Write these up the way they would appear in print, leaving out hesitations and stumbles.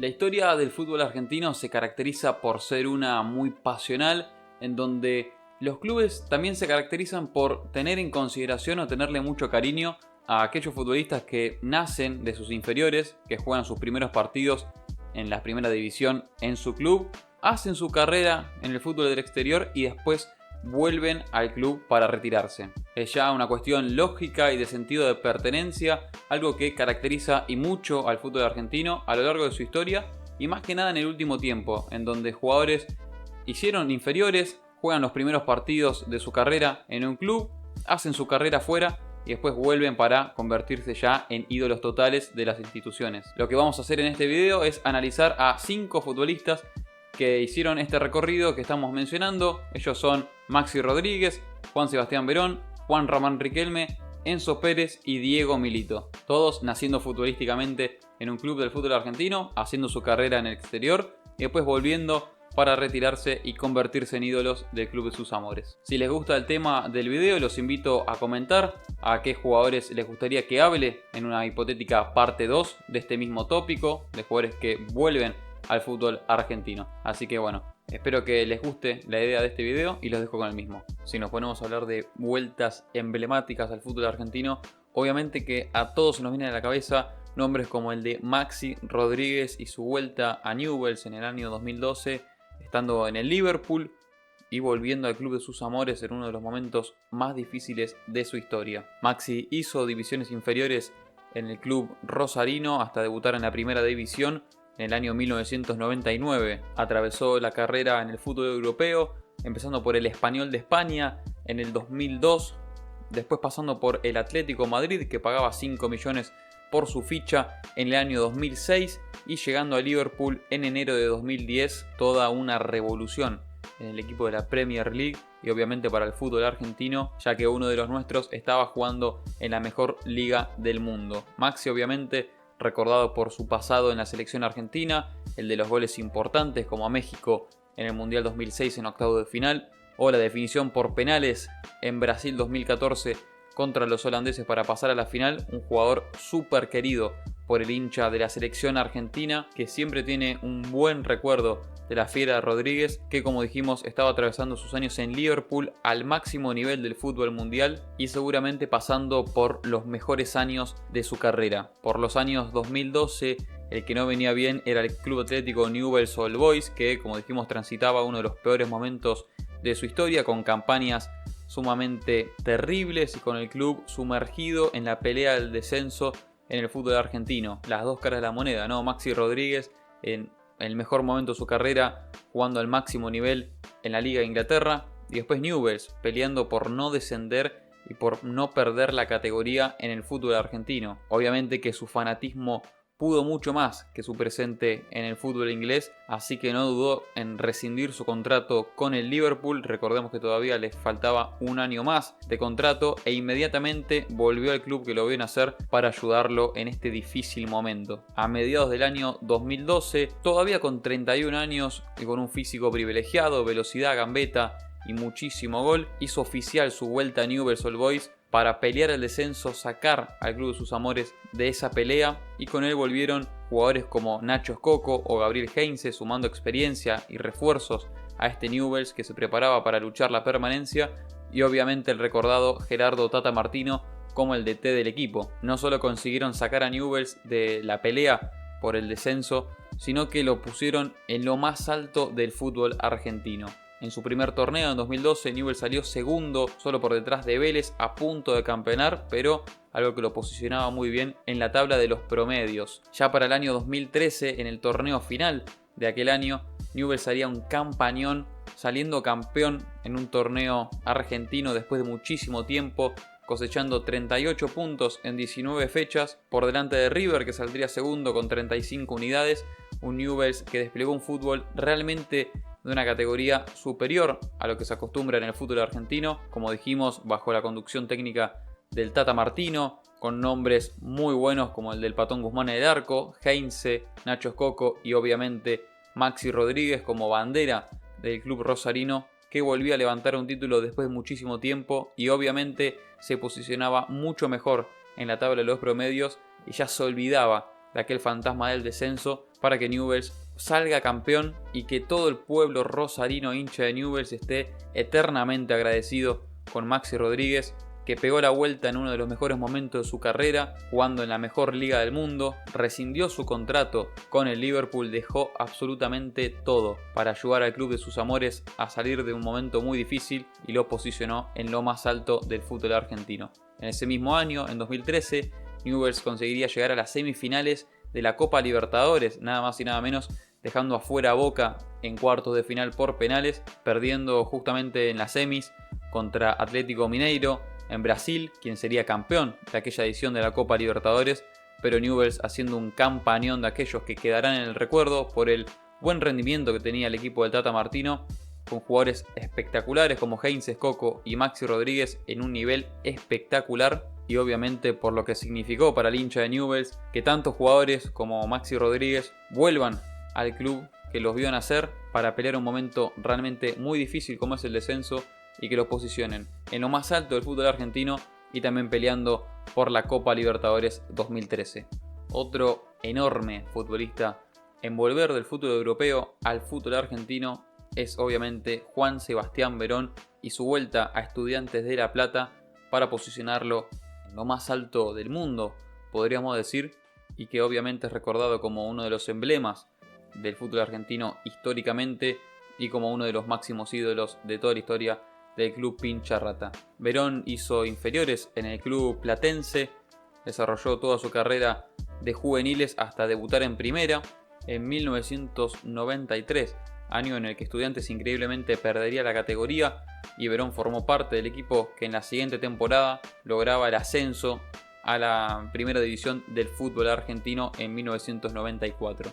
La historia del fútbol argentino se caracteriza por ser una muy pasional, en donde los clubes también se caracterizan por tener en consideración o tenerle mucho cariño a aquellos futbolistas que nacen de sus inferiores, que juegan sus primeros partidos en la primera división en su club, hacen su carrera en el fútbol del exterior y después vuelven al club para retirarse. Es ya una cuestión lógica y de sentido de pertenencia, algo que caracteriza y mucho al fútbol argentino a lo largo de su historia y más que nada en el último tiempo, en donde jugadores hicieron inferiores, juegan los primeros partidos de su carrera en un club, hacen su carrera fuera y después vuelven para convertirse ya en ídolos totales de las instituciones. Lo que vamos a hacer en este video es analizar a 5 futbolistas que hicieron este recorrido que estamos mencionando. Ellos son Maxi Rodríguez, Juan Sebastián Verón, Juan Román Riquelme, Enzo Pérez y Diego Milito. Todos naciendo futbolísticamente en un club del fútbol argentino, haciendo su carrera en el exterior y después volviendo para retirarse y convertirse en ídolos del club de sus amores. Si les gusta el tema del video, los invito a comentar a qué jugadores les gustaría que hable en una hipotética parte 2 de este mismo tópico, de jugadores que vuelven al fútbol argentino. Así que bueno, espero que les guste la idea de este video y los dejo con el mismo. Si nos ponemos a hablar de vueltas emblemáticas al fútbol argentino, obviamente que a todos se nos vienen a la cabeza nombres como el de Maxi Rodríguez y su vuelta a Newell's en el año 2012, estando en el Liverpool y volviendo al club de sus amores en uno de los momentos más difíciles de su historia. Maxi hizo divisiones inferiores en el club rosarino hasta debutar en la primera división en el año 1999. Atravesó la carrera en el fútbol europeo, empezando por el Español de España en el 2002, después pasando por el Atlético Madrid, que pagaba 5 millones por su ficha en el año 2006 y llegando a Liverpool en enero de 2010, toda una revolución en el equipo de la Premier League y obviamente para el fútbol argentino, ya que uno de los nuestros estaba jugando en la mejor liga del mundo. Maxi obviamente recordado por su pasado en la selección argentina, el de los goles importantes como a México en el Mundial 2006 en octavos de final, o la definición por penales en Brasil 2014 contra los holandeses para pasar a la final, un jugador súper querido por el hincha de la selección argentina, que siempre tiene un buen recuerdo de la Fiera Rodríguez, que como dijimos estaba atravesando sus años en Liverpool al máximo nivel del fútbol mundial y seguramente pasando por los mejores años de su carrera. Por los años 2012, el que no venía bien era el Club Atlético Newell's Old Boys, que como dijimos transitaba uno de los peores momentos de su historia, con campañas sumamente terribles y con el club sumergido en la pelea del descenso en el fútbol argentino. Las dos caras de la moneda, ¿no? Maxi Rodríguez en el mejor momento de su carrera, jugando al máximo nivel en la Liga de Inglaterra, y después Newell's peleando por no descender y por no perder la categoría en el fútbol argentino. Obviamente que su fanatismo pudo mucho más que su presente en el fútbol inglés, así que no dudó en rescindir su contrato con el Liverpool. Recordemos que todavía les faltaba un año más de contrato e inmediatamente volvió al club que lo vio nacer para ayudarlo en este difícil momento. A mediados del año 2012, todavía con 31 años y con un físico privilegiado, velocidad, gambeta y muchísimo gol, hizo oficial su vuelta a Newell's Old Boys para pelear el descenso, sacar al club de sus amores de esa pelea, y con él volvieron jugadores como Nacho Escoco o Gabriel Heinze, sumando experiencia y refuerzos a este Newell's que se preparaba para luchar la permanencia, y obviamente el recordado Gerardo Tata Martino como el DT del equipo. No solo consiguieron sacar a Newell's de la pelea por el descenso, sino que lo pusieron en lo más alto del fútbol argentino. En su primer torneo en 2012, Newell's salió segundo, solo por detrás de Vélez, a punto de campeonar, pero algo que lo posicionaba muy bien en la tabla de los promedios. Ya para el año 2013, en el torneo final de aquel año, Newell's salía un campañón, saliendo campeón en un torneo argentino después de muchísimo tiempo, cosechando 38 puntos en 19 fechas, por delante de River, que saldría segundo con 35 unidades, un Newell's que desplegó un fútbol realmente de una categoría superior a lo que se acostumbra en el fútbol argentino, como dijimos, bajo la conducción técnica del Tata Martino, con nombres muy buenos como el del Patón Guzmán en el arco, Heinze, Nacho Escoco y obviamente Maxi Rodríguez como bandera del club rosarino, que volvía a levantar un título después de muchísimo tiempo y obviamente se posicionaba mucho mejor en la tabla de los promedios y ya se olvidaba de aquel fantasma del descenso para que Newell's salga campeón y que todo el pueblo rosarino hincha de Newell's esté eternamente agradecido con Maxi Rodríguez, que pegó la vuelta en uno de los mejores momentos de su carrera, jugando en la mejor liga del mundo, rescindió su contrato con el Liverpool, dejó absolutamente todo para ayudar al club de sus amores a salir de un momento muy difícil y lo posicionó en lo más alto del fútbol argentino. En ese mismo año, en 2013, Newell's conseguiría llegar a las semifinales de la Copa Libertadores, nada más y nada menos, dejando afuera a Boca en cuartos de final por penales, perdiendo justamente en las semis contra Atlético Mineiro en Brasil, quien sería campeón de aquella edición de la Copa Libertadores, pero Newell's haciendo un campañón de aquellos que quedarán en el recuerdo por el buen rendimiento que tenía el equipo del Tata Martino, con jugadores espectaculares como Heinz Escoco y Maxi Rodríguez en un nivel espectacular, y obviamente por lo que significó para el hincha de Newell's que tantos jugadores como Maxi Rodríguez vuelvan al club que los vio nacer para pelear un momento realmente muy difícil como es el descenso y que los posicionen en lo más alto del fútbol argentino y también peleando por la Copa Libertadores 2013. Otro enorme futbolista en volver del fútbol europeo al fútbol argentino es obviamente Juan Sebastián Verón y su vuelta a Estudiantes de La Plata para posicionarlo en lo más alto del mundo, podríamos decir, y que obviamente es recordado como uno de los emblemas del fútbol argentino históricamente y como uno de los máximos ídolos de toda la historia del club Pincha Rata. Verón hizo inferiores en el club platense, desarrolló toda su carrera de juveniles hasta debutar en primera en 1993, año en el que Estudiantes increíblemente perdería la categoría y Verón formó parte del equipo que en la siguiente temporada lograba el ascenso a la primera división del fútbol argentino en 1994.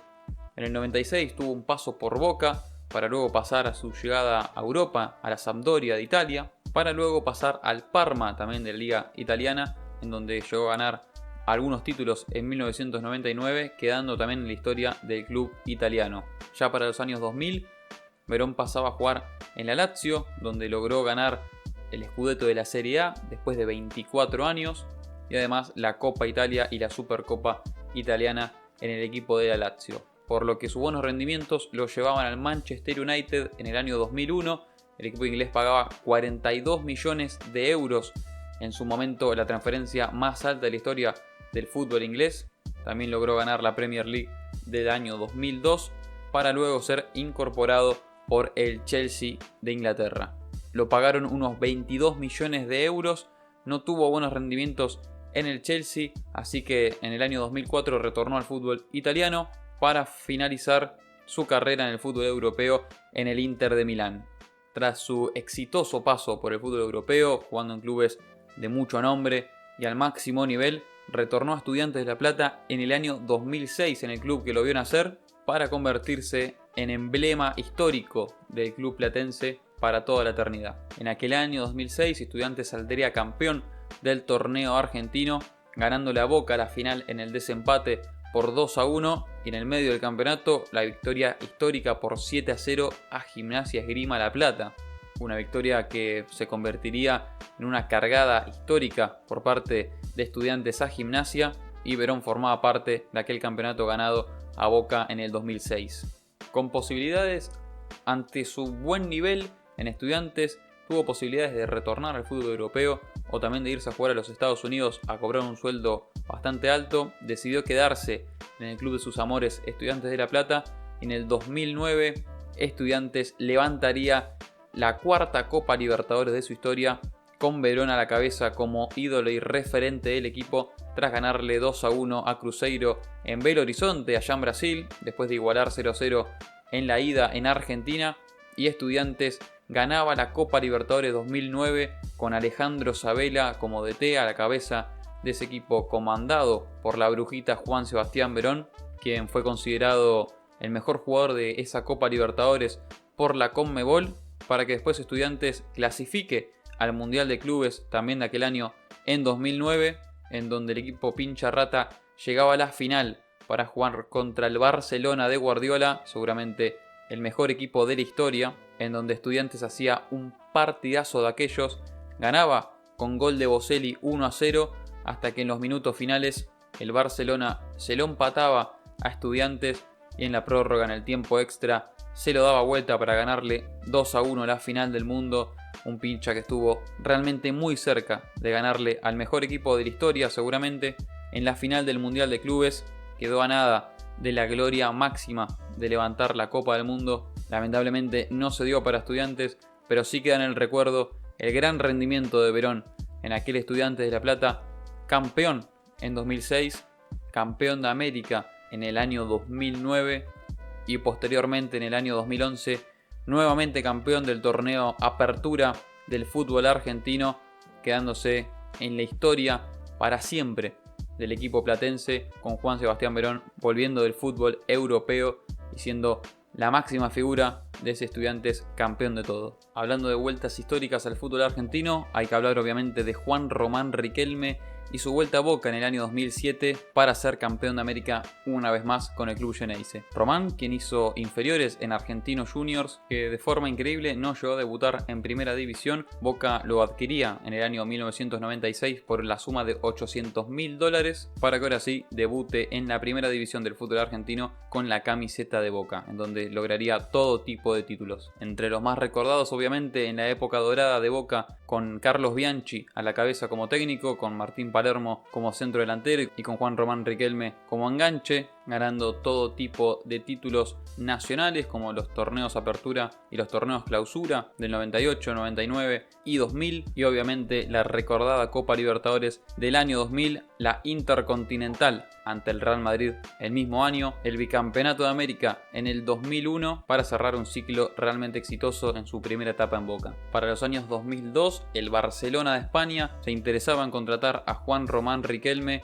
En el 96 tuvo un paso por Boca, para luego pasar a su llegada a Europa, a la Sampdoria de Italia, para luego pasar al Parma, también de la Liga Italiana, en donde llegó a ganar algunos títulos en 1999, quedando también en la historia del club italiano. Ya para los años 2000, Verón pasaba a jugar en la Lazio, donde logró ganar el Scudetto de la Serie A después de 24 años, y además la Copa Italia y la Supercopa Italiana en el equipo de la Lazio, por lo que sus buenos rendimientos lo llevaban al Manchester United en el año 2001. El equipo inglés pagaba 42 millones de euros, en su momento la transferencia más alta de la historia del fútbol inglés. También logró ganar la Premier League del año 2002 para luego ser incorporado por el Chelsea de Inglaterra. Lo pagaron unos 22 millones de euros, no tuvo buenos rendimientos en el Chelsea, así que en el año 2004 retornó al fútbol italiano para finalizar su carrera en el fútbol europeo en el Inter de Milán. Tras su exitoso paso por el fútbol europeo, jugando en clubes de mucho nombre y al máximo nivel, retornó a Estudiantes de La Plata en el año 2006 en el club que lo vio nacer para convertirse en emblema histórico del club platense para toda la eternidad. En aquel año 2006 Estudiantes saldría campeón del torneo argentino, ganándole a Boca la final en el desempate por 2-1 y en el medio del campeonato la victoria histórica por 7-0 a Gimnasia Esgrima La Plata. Una victoria que se convertiría en una cargada histórica por parte de Estudiantes a Gimnasia, y Verón formaba parte de aquel campeonato ganado a Boca en el 2006. Con posibilidades, ante su buen nivel en Estudiantes, tuvo posibilidades de retornar al fútbol europeo o también de irse a jugar a los Estados Unidos a cobrar un sueldo bastante alto. Decidió quedarse en el club de sus amores, Estudiantes de La Plata. En el 2009 Estudiantes levantaría la cuarta Copa Libertadores de su historia, con Verón a la cabeza como ídolo y referente del equipo, tras ganarle 2-1 a Cruzeiro en Belo Horizonte, allá en Brasil, después de igualar 0-0 en la ida en Argentina. Y Estudiantes ganaba la Copa Libertadores 2009 con Alejandro Sabella como DT a la cabeza de ese equipo, comandado por la brujita Juan Sebastián Verón, quien fue considerado el mejor jugador de esa Copa Libertadores por la Conmebol, para que después Estudiantes clasifique al Mundial de Clubes también de aquel año en 2009, en donde el equipo Pincha Rata llegaba a la final para jugar contra el Barcelona de Guardiola, seguramente el mejor equipo de la historia, en donde Estudiantes hacía un partidazo de aquellos, ganaba con gol de Boselli 1-0, hasta que en los minutos finales el Barcelona se lo empataba a Estudiantes y en la prórroga, en el tiempo extra, se lo daba vuelta para ganarle 2-1 la final del mundo. Un pincha que estuvo realmente muy cerca de ganarle al mejor equipo de la historia, seguramente. En la final del Mundial de Clubes quedó a nada de la gloria máxima de levantar la Copa del Mundo. Lamentablemente no se dio para Estudiantes, pero sí queda en el recuerdo el gran rendimiento de Verón en aquel Estudiantes de La Plata, campeón en 2006, campeón de América en el año 2009 y posteriormente en el año 2011 nuevamente campeón del torneo Apertura del fútbol argentino, quedándose en la historia para siempre del equipo platense, con Juan Sebastián Verón volviendo del fútbol europeo y siendo la máxima figura de ese Estudiantes campeón de todo. Hablando de vueltas históricas al fútbol argentino, hay que hablar obviamente de Juan Román Riquelme y su vuelta a Boca en el año 2007 para ser campeón de América una vez más con el club Xeneize. Román, quien hizo inferiores en Argentinos Juniors, que de forma increíble no llegó a debutar en primera división. Boca lo adquiría en el año 1996 por la suma de $800.000 para que ahora sí debute en la primera división del fútbol argentino con la camiseta de Boca, en donde lograría todo tipo de títulos. Entre los más recordados obviamente en la época dorada de Boca, con Carlos Bianchi a la cabeza como técnico, con Martín Palermo como centro delantero y con Juan Román Riquelme como enganche, ganando todo tipo de títulos nacionales como los torneos Apertura y los torneos Clausura del 98, 99 y 2000, y obviamente la recordada Copa Libertadores del año 2000, la Intercontinental ante el Real Madrid el mismo año, el bicampeonato de América en el 2001 para cerrar un ciclo realmente exitoso en su primera etapa en Boca. Para los años 2002, el Barcelona de España se interesaba en contratar a Juan Román Riquelme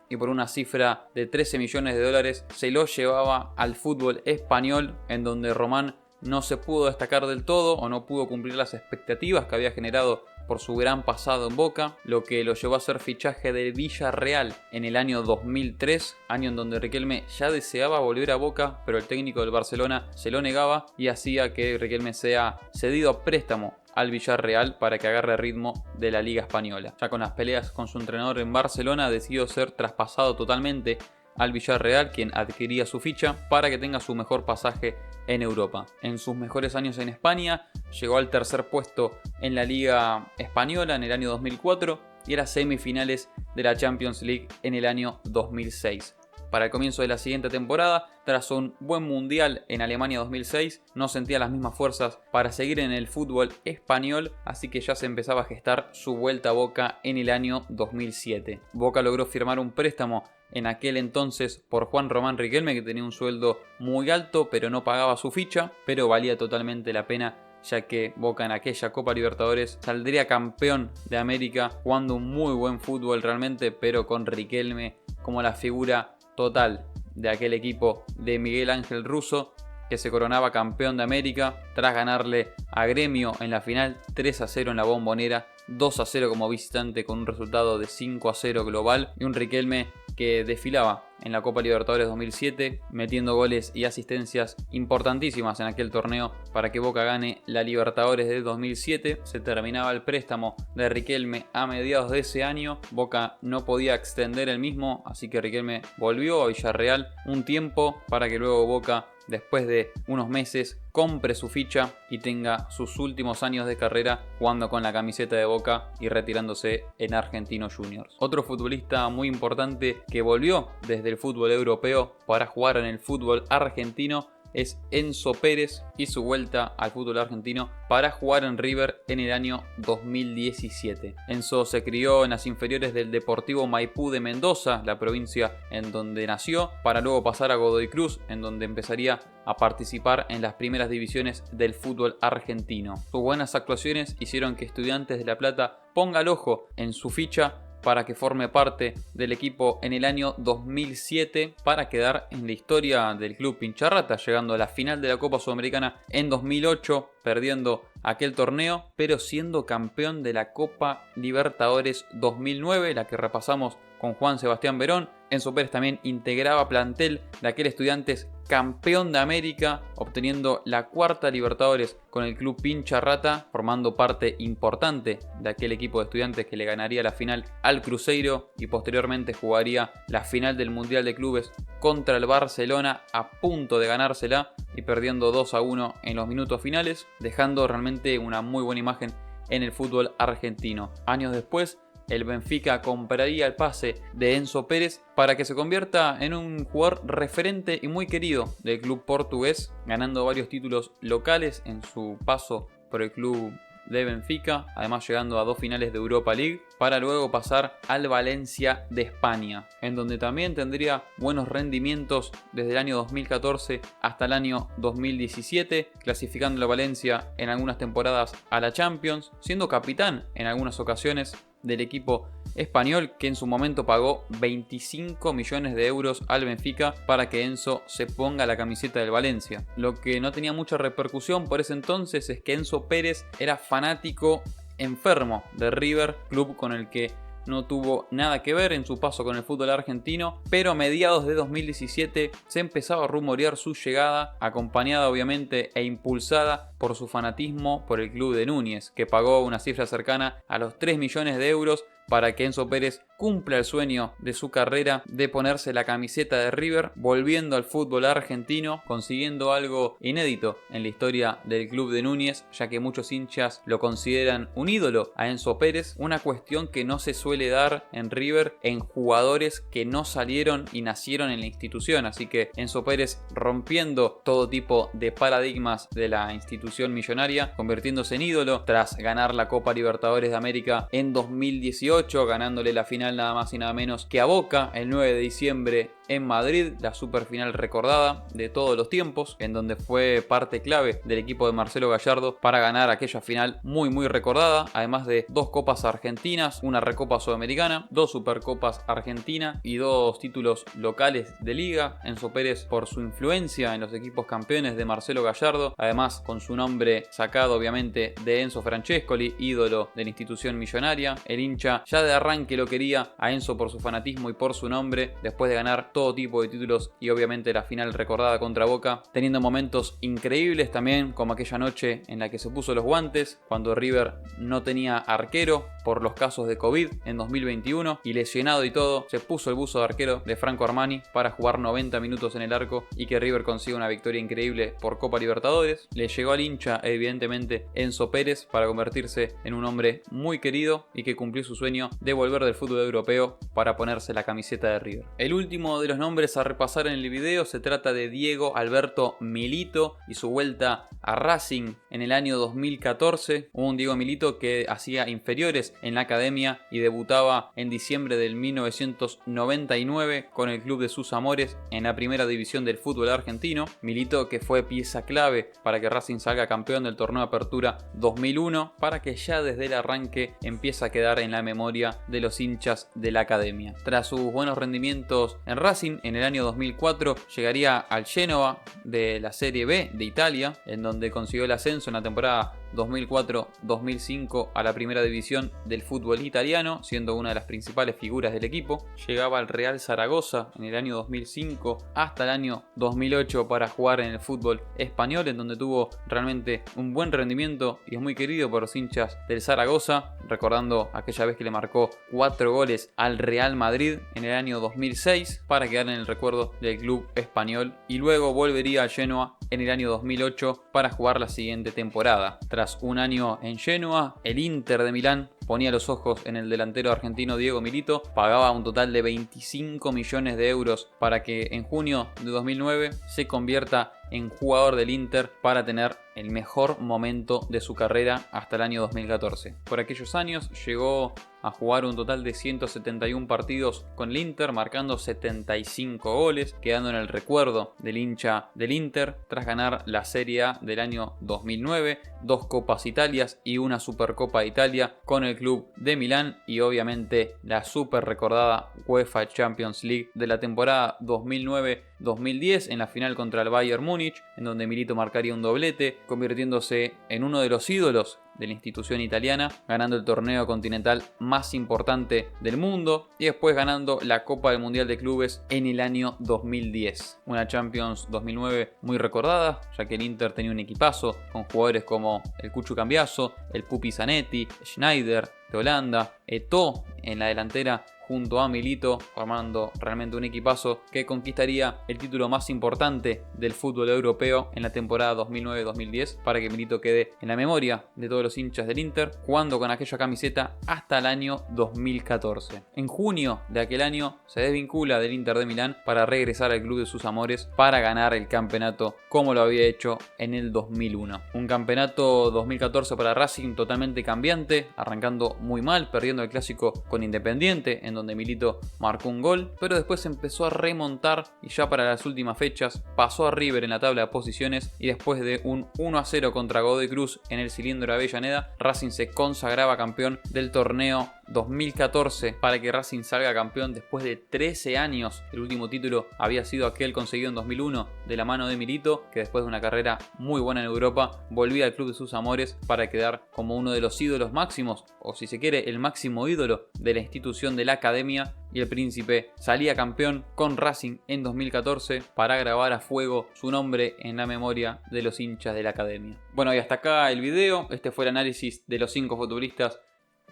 y por una cifra de $13 millones se lo llevaba al fútbol español, en donde Román no se pudo destacar del todo o no pudo cumplir las expectativas que había generado por su gran pasado en Boca, lo que lo llevó a ser fichaje del Villarreal en el año 2003, año en donde Riquelme ya deseaba volver a Boca, pero el técnico del Barcelona se lo negaba y hacía que Riquelme sea cedido a préstamo al Villarreal para que agarre ritmo de la Liga Española. Ya con las peleas con su entrenador en Barcelona, decidió ser traspasado totalmente al Villarreal, quien adquiría su ficha para que tenga su mejor pasaje en Europa. En sus mejores años en España, llegó al tercer puesto en la Liga Española en el año 2004 y a las semifinales de la Champions League en el año 2006. Para el comienzo de la siguiente temporada, tras un buen mundial en Alemania 2006, no sentía las mismas fuerzas para seguir en el fútbol español, así que ya se empezaba a gestar su vuelta a Boca en el año 2007. Boca logró firmar un préstamo en aquel entonces por Juan Román Riquelme, que tenía un sueldo muy alto pero no pagaba su ficha, pero valía totalmente la pena, ya que Boca en aquella Copa Libertadores saldría campeón de América jugando un muy buen fútbol realmente, pero con Riquelme como la figura total de aquel equipo de Miguel Ángel Russo, que se coronaba campeón de América tras ganarle a Gremio en la final 3-0 en la Bombonera, 2-0 como visitante con un resultado de 5-0 global, y un Riquelme que desfilaba en la Copa Libertadores 2007, metiendo goles y asistencias importantísimas en aquel torneo para que Boca gane la Libertadores de 2007. Se terminaba el préstamo de Riquelme a mediados de ese año, Boca no podía extender el mismo, así que Riquelme volvió a Villarreal un tiempo para que luego Boca, después de unos meses, compre su ficha y tenga sus últimos años de carrera jugando con la camiseta de Boca y retirándose en Argentinos Juniors. Otro futbolista muy importante que volvió desde el fútbol europeo para jugar en el fútbol argentino es Enzo Pérez y su vuelta al fútbol argentino para jugar en River en el año 2017. Enzo se crió en las inferiores del Deportivo Maipú de Mendoza, la provincia en donde nació, para luego pasar a Godoy Cruz, en donde empezaría a participar en las primeras divisiones del fútbol argentino. Sus buenas actuaciones hicieron que Estudiantes de La Plata ponga el ojo en su ficha para que forme parte del equipo en el año 2007 para quedar en la historia del club Pincharrata, llegando a la final de la Copa Sudamericana en 2008, perdiendo aquel torneo, pero siendo campeón de la Copa Libertadores 2009, la que repasamos con Juan Sebastián Verón, Enzo Pérez también integraba plantel de aquel Estudiantes campeón de América, obteniendo la cuarta Libertadores con el club Pincha Rata, formando parte importante de aquel equipo de Estudiantes que le ganaría la final al Cruzeiro y posteriormente jugaría la final del Mundial de Clubes contra el Barcelona, a punto de ganársela y perdiendo 2-1 en los minutos finales, dejando realmente una muy buena imagen en el fútbol argentino. Años después, el Benfica compraría el pase de Enzo Pérez para que se convierta en un jugador referente y muy querido del club portugués, ganando varios títulos locales en su paso por el club de Benfica, además llegando a 2 finales de Europa League, para luego pasar al Valencia de España, en donde también tendría buenos rendimientos desde el año 2014 hasta el año 2017, clasificando a Valencia en algunas temporadas a la Champions, siendo capitán en algunas ocasiones del equipo español, que en su momento pagó 25 millones de euros al Benfica para que Enzo se ponga la camiseta del Valencia. Lo que no tenía mucha repercusión por ese entonces es que Enzo Pérez era fanático enfermo de River, club con el que no tuvo nada que ver en su paso con el fútbol argentino, pero a mediados de 2017 se empezaba a rumorear su llegada, acompañada obviamente e impulsada por su fanatismo por el club de Núñez, que pagó una cifra cercana a los 3 millones de euros para que Enzo Pérez cumpla el sueño de su carrera de ponerse la camiseta de River, volviendo al fútbol argentino, consiguiendo algo inédito en la historia del club de Núñez, ya que muchos hinchas lo consideran un ídolo a Enzo Pérez, una cuestión que no se suele dar en River en jugadores que no salieron y nacieron en la institución, así que Enzo Pérez rompiendo todo tipo de paradigmas de la institución millonaria, convirtiéndose en ídolo tras ganar la Copa Libertadores de América en 2018, ganándole la final nada más y nada menos que a Boca el 9 de diciembre en Madrid, la superfinal recordada de todos los tiempos, en donde fue parte clave del equipo de Marcelo Gallardo para ganar aquella final muy recordada, además de 2 copas argentinas, una recopa sudamericana, 2 supercopas argentinas y 2 títulos locales de liga. Enzo Pérez, por su influencia en los equipos campeones de Marcelo Gallardo, además con su nombre sacado obviamente de Enzo Francescoli, ídolo de la institución millonaria, el hincha ya de arranque lo quería a Enzo por su fanatismo y por su nombre, después de ganar todo tipo de títulos y obviamente la final recordada contra Boca, teniendo momentos increíbles también, como aquella noche en la que se puso los guantes cuando River no tenía arquero por los casos de COVID en 2021 y lesionado y todo, se puso el buzo de arquero de Franco Armani para jugar 90 minutos en el arco y que River consiga una victoria increíble por Copa Libertadores. Le llegó al hincha evidentemente Enzo Pérez para convertirse en un hombre muy querido y que cumplió su sueño de volver del fútbol europeo para ponerse la camiseta de River. El último de los nombres a repasar en el video se trata de Diego Alberto Milito y su vuelta a Racing en el año 2014. Un Diego Milito que hacía inferiores en la academia y debutaba en diciembre del 1999 con el club de sus amores en la primera división del fútbol argentino. Milito que fue pieza clave para que Racing salga campeón del torneo de Apertura 2001, para que ya desde el arranque empiece a quedar en la memoria de los hinchas de la academia. Tras sus buenos rendimientos en Racing, en el año 2004 llegaría al Génova de la Serie B de Italia, en donde consiguió el ascenso en la temporada 2004-2005 a la primera división del fútbol italiano, siendo una de las principales figuras del equipo. Llegaba al Real Zaragoza en el año 2005 hasta el año 2008 para jugar en el fútbol español, en donde tuvo realmente un buen rendimiento y es muy querido por los hinchas del Zaragoza, recordando aquella vez que le marcó 4 goles al Real Madrid en el año 2006 para quedar en el recuerdo del club español, y luego volvería al Genoa en el año 2008 para jugar la siguiente temporada. Tras un año en Genoa, el Inter de Milán ponía los ojos en el delantero argentino Diego Milito, pagaba un total de 25 millones de euros para que en junio de 2009 se convierta en jugador del Inter para tener el mejor momento de su carrera hasta el año 2014. Por aquellos años llegó a jugar un total de 171 partidos con el Inter, marcando 75 goles, quedando en el recuerdo del hincha del Inter tras ganar la Serie A del año 2009, 2 Copas Italias y una Supercopa de Italia con el club de Milán, y obviamente la super recordada UEFA Champions League de la temporada 2009-2010 en la final contra el Bayern Múnich, Múnich, en donde Milito marcaría un doblete, convirtiéndose en uno de los ídolos de la institución italiana, ganando el torneo continental más importante del mundo y después ganando la Copa del Mundial de Clubes en el año 2010. Una Champions 2009 muy recordada, ya que el Inter tenía un equipazo con jugadores como el Cucho Cambiaso, el Pupi Zanetti, Schneider de Holanda, Eto'o en la delantera junto a Milito, formando realmente un equipazo que conquistaría el título más importante del fútbol europeo en la temporada 2009-2010, para que Milito quede en la memoria de todos los hinchas del Inter, jugando con aquella camiseta hasta el año 2014. En junio de aquel año se desvincula del Inter de Milán para regresar al club de sus amores para ganar el campeonato como lo había hecho en el 2001. Un campeonato 2014 para Racing totalmente cambiante, arrancando muy mal, perdiendo el clásico con Independiente, en donde Milito marcó un gol, pero después empezó a remontar y ya para las últimas fechas pasó a River en la tabla de posiciones, y después de un 1-0 contra Godoy Cruz en el cilindro de Avellaneda, Racing se consagraba campeón del torneo 2014, para que Racing salga campeón después de 13 años. El último título había sido aquel conseguido en 2001 de la mano de Milito, que después de una carrera muy buena en Europa volvía al club de sus amores para quedar como uno de los ídolos máximos, o si se quiere el máximo ídolo de la institución de la academia, y el príncipe salía campeón con Racing en 2014 para grabar a fuego su nombre en la memoria de los hinchas de la academia. Bueno, y hasta acá el video. Este fue el análisis de los 5 futbolistas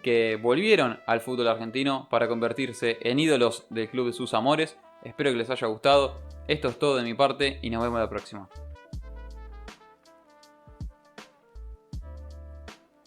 que volvieron al fútbol argentino para convertirse en ídolos del club de sus amores. Espero que les haya gustado. Esto es todo de mi parte y nos vemos la próxima.